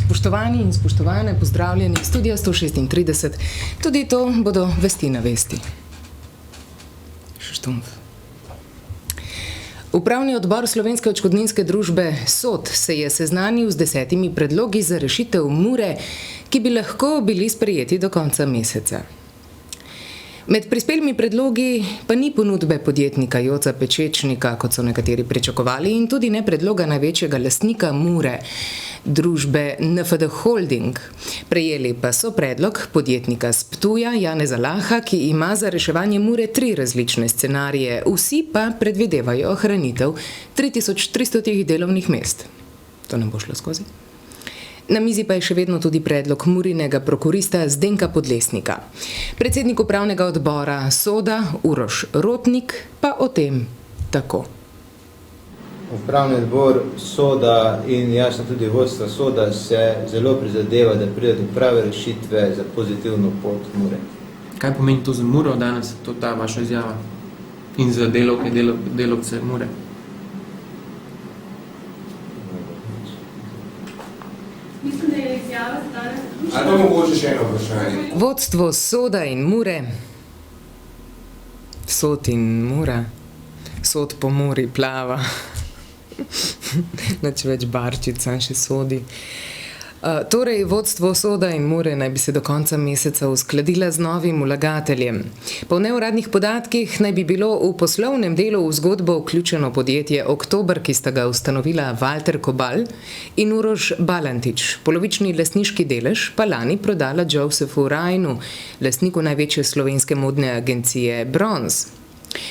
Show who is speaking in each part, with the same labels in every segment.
Speaker 1: Spoštovani in spoštovane, pozdravljeni, Studio 136, tudi to bodo vesti na vesti. Štumf. Upravni odbor Slovenske odškodninske družbe SOD se je seznanil z 10 predlogi za rešitev Mure, ki bi lahko bili sprejeti do konca meseca. Med prispelimi predlogi pa ni ponudbe podjetnika Joca Pečečnika, kot so nekateri pričakovali, in tudi ne predloga največjega lastnika Mure, družbe NFD Holding. Prejeli pa so predlog podjetnika s Ptuja, Janeza Laha, ki ima za reševanje Mure 3 različne scenarije, vsi pa predvidevajo ohranitev 3300 delovnih mest. To ne bo šlo skozi. Na mizi pa je še vedno tudi predlog Murinega prokurista Zdenka Podlesnika. Predsednik upravnega odbora SOD-a Uroš Rotnik pa o tem tako.
Speaker 2: Upravni odbor SOD-a in jasno tudi vodstva SOD-a se zelo prizadeva, da pride do prave rešitve za pozitivno pot Mure.
Speaker 3: Kaj pomeni to za Muro danes, to ta vaša izjava? In za delavce Mure?
Speaker 4: Mislim, da je izjava za danes zaključena.
Speaker 5: A to mogoče še eno vprašanje?
Speaker 1: Vodstvo SOD-a in Mure. SOD in Mura. SOD po Muri plava. Nič več barčica, še sodi. Torej, vodstvo SOD-a in Mure naj bi se do konca meseca uskladila z novim vlagateljem. Po neuradnih podatkih naj bi bilo v poslovnem delu v zgodbo vključeno podjetje Oktober, ki sta ga ustanovila Valter Kobal in Uroš Balantič. Polovični lastniški delež pa lani prodala Josephu Rajnu, lastniku največje slovenske modne agencije Bronz.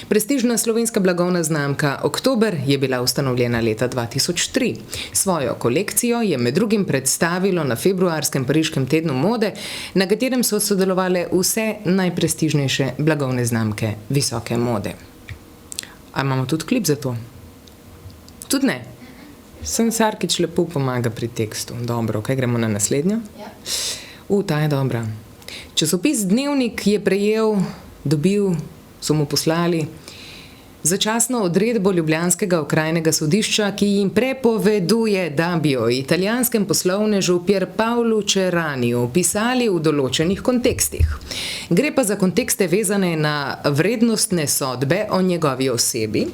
Speaker 1: Prestižna slovenska blagovna znamka Oktober je bila ustanovljena leta 2003. Svojo kolekcijo je med drugim predstavilo na februarskem pariškem tednu mode, na katerem so sodelovale vse najprestižnejše blagovne znamke visoke mode. A imamo tudi klip za to? Tudi ne? Sem Sarkič lepo pomaga pri tekstu. Dobro, kaj gremo na naslednjo? Ta je dobra. Časopis Dnevnik je dobil, so mu poslali začasno odredbo ljubljanskega okrajnega sodišča, ki jim prepoveduje, da bi o italijanskem poslovnežu Pierpaolu Ceraniju pisali v določenih kontekstih. Gre pa za kontekste vezane na vrednostne sodbe o njegovi osebi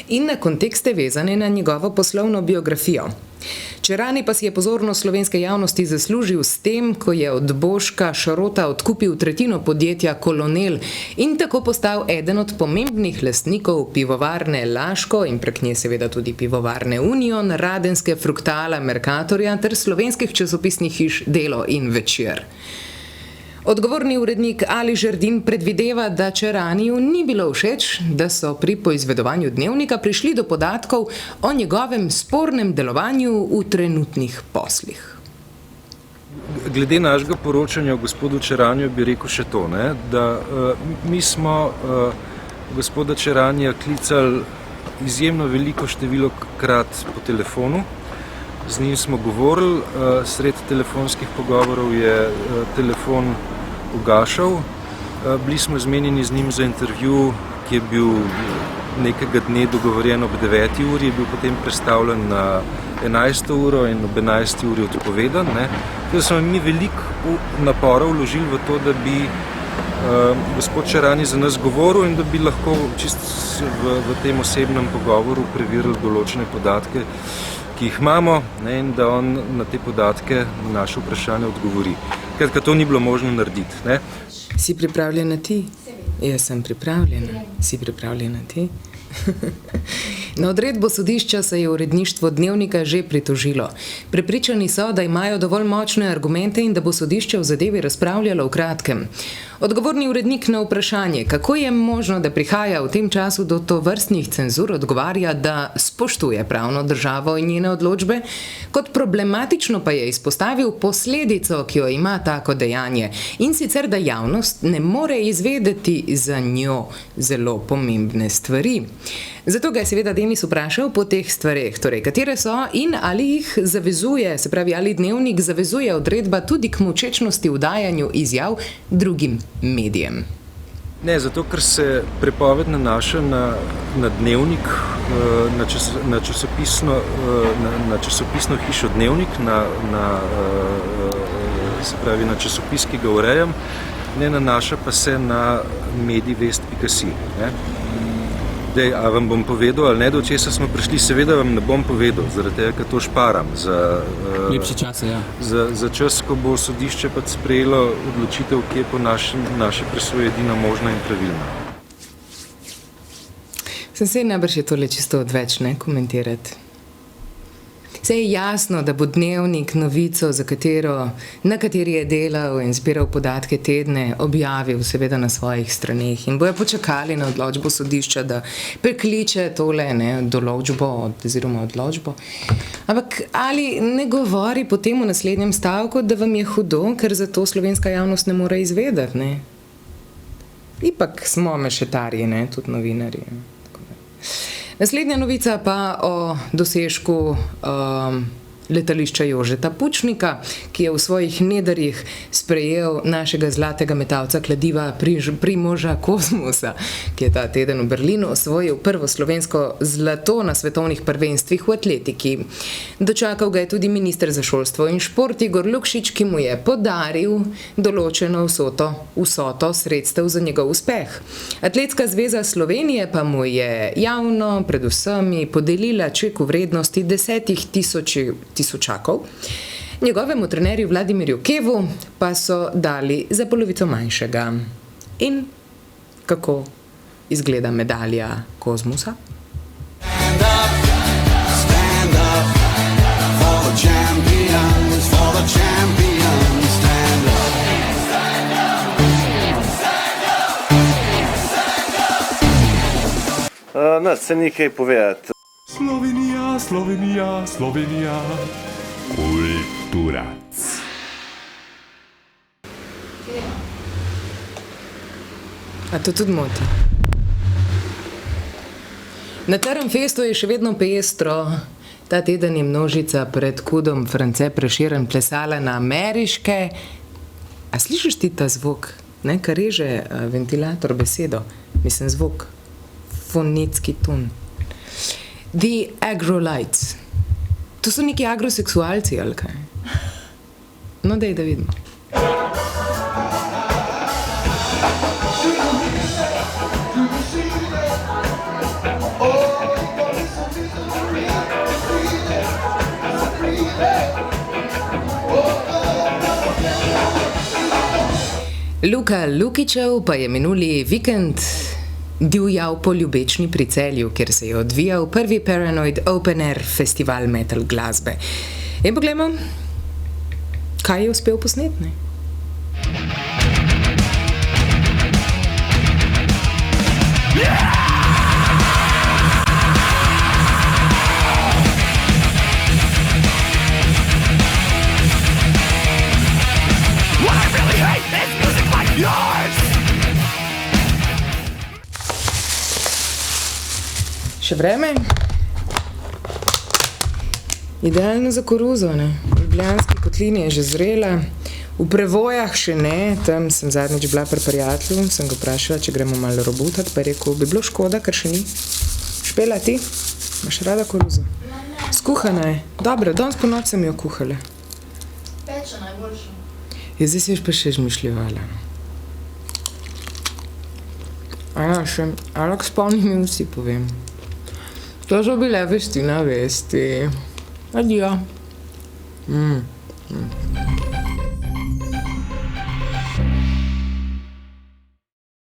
Speaker 1: in na kontekste vezane na njegovo poslovno biografijo. Cerani pa si je pozornost slovenske javnosti zaslužil s tem, ko je od Boška Šrota odkupil tretjino podjetja Kolonel in tako postal eden od pomembnih lastnikov pivovarne Laško in prek nje seveda tudi pivovarne Union, Radenske, Fruktala, Mercatorja ter slovenskih časopisnih hiš Delo in Večer. Odgovorni urednik Ali Žerdin predvideva, da Ceraniju ni bilo všeč, da so pri poizvedovanju Dnevnika prišli do podatkov o njegovem spornem delovanju v trenutnih poslih.
Speaker 6: Glede našega poročanja o gospodu Ceraniju bi rekel še to, da mi smo gospoda Ceranija klicali izjemno veliko število krat po telefonu. Z njim smo govorili, sred telefonskih pogovorov je telefon ugašal. Bili smo zmenjeni z njim za intervju, ki je bil nekega dne dogovorjen ob 9. uri, je bil potem prestavljen na 11. uro in ob 11. uri odpovedan. Tako smo mi veliko naporov vložili v to, da bi gospod Cerani za nas govoril in da bi lahko čisto v tem osebnem pogovoru preverili določene podatke, ki jih imamo, in da on na te podatke, na naše vprašanje odgovori. Ker to ni bilo možno narediti.
Speaker 1: Si pripravljena ti? Jaz sem pripravljena. Si pripravljena ti? Na odredbo sodišča se je uredništvo Dnevnika že pritožilo. Prepričani so, da imajo dovolj močne argumente in da bo sodišče v zadevi razpravljalo v kratkem. Odgovorni urednik na vprašanje, kako je možno, da prihaja v tem času do tovrstnih cenzur, odgovarja, da spoštuje pravno državo in njene odločbe, kot problematično pa je izpostavil posledico, ki jo ima tako dejanje, in sicer, da javnost ne more izvedeti za njo zelo pomembne stvari. Zato ga je seveda Denis vprašal po teh stvareh, torej katere so in ali jih zavezuje, se pravi, ali Dnevnik zavezuje odredba tudi k molčečnosti v dajanju izjav drugim medijem.
Speaker 6: Ne, zato ker se prepoved nanaša na Dnevnik, na časopisno hišo Dnevnik, se pravi na časopis, ki ga urejam, ne nanaša pa se na medij vest.si. Dej, a vam bom povedal ali ne, do česa smo prišli, seveda vam ne bom povedal, zaradi tega, ker to šparam
Speaker 3: Lepše čase, ja.
Speaker 6: za čas, ko bo sodišče pa sprejelo odločitev, ki je po naši presoji edina možna in pravilna.
Speaker 1: Sem najbrž je tole čisto odveč, ne, komentirati. Vse je jasno, da bo Dnevnik novico, na kateri je delal in zbiral podatke tedne, objavil seveda na svojih straneh in bojo počakali na odločbo sodišča, da prekliče tole, ne, odločbo. Ampak ali ne govori potem v naslednjem stavku, da vam je hudo, ker zato slovenska javnost ne more izvedeti, ne? Ipak smo mešetarji, ne, tudi novinarji. Naslednja novica pa o dosežku letališča Jožeta Pučnika, ki je v svojih nedarjih sprejel našega zlatega metalca kladiva Primoža Kozmusa, ki je ta teden v Berlinu osvojil prvo slovensko zlato na svetovnih prvenstvih v atletiki. Dočakal ga je tudi minister za šolstvo in šport Igor Lukšič, ki mu je podaril določeno vsoto sredstev za njegov uspeh. Atletska zveza Slovenije pa mu je javno pred vsemi podelila ček v vrednosti 10 tisočakov. Njegovemu trenerju Vladimirju Kevu pa so dali za polovico manjšega. In kako izgleda medalja Kozmusa?
Speaker 5: Stand up for the champions, stand up.
Speaker 7: No, se ni kaj povedati.
Speaker 8: Slovenija. Kulturac.
Speaker 1: A to tudi moti? Na Trnfestu je še vedno pestro. Ta teden je množica pred kudom France Prešeren plesala na ameriške. A slišiš ti ta zvok, ne, kar reže ventilator besedo? Mislim, zvok. Fonetski ton. The Agrolites. To so neki agroseksualci, ali kaj? No, daj, da vidimo. Luka Lukićev pa je minuli vikend divjal po Ljubečni pri Celju, kjer se je odvijal prvi Paranoid Open Air festival metal glasbe. In poglejmo, kaj je uspel posneti, ne? Še vreme? Idealno za koruzo, ne? V Ljubljanski kotlini je že zrela, v Prevojah še ne, tam sem zadnjič bila pri prijatelju, sem ga vprašala, če gremo malo robutati, pa je rekel, bi bilo škoda, ker še ni. Špela, ti? Imaš rada koruzo? Skuhana je. Dobro, danes po noč sem jo kuhala.
Speaker 9: Peča najboljša.
Speaker 1: Ja, zdaj si pa še žmišljevala. Aja, še, ampak spomni mi vsi, povem. To so bile vesti na vesti. Adijo.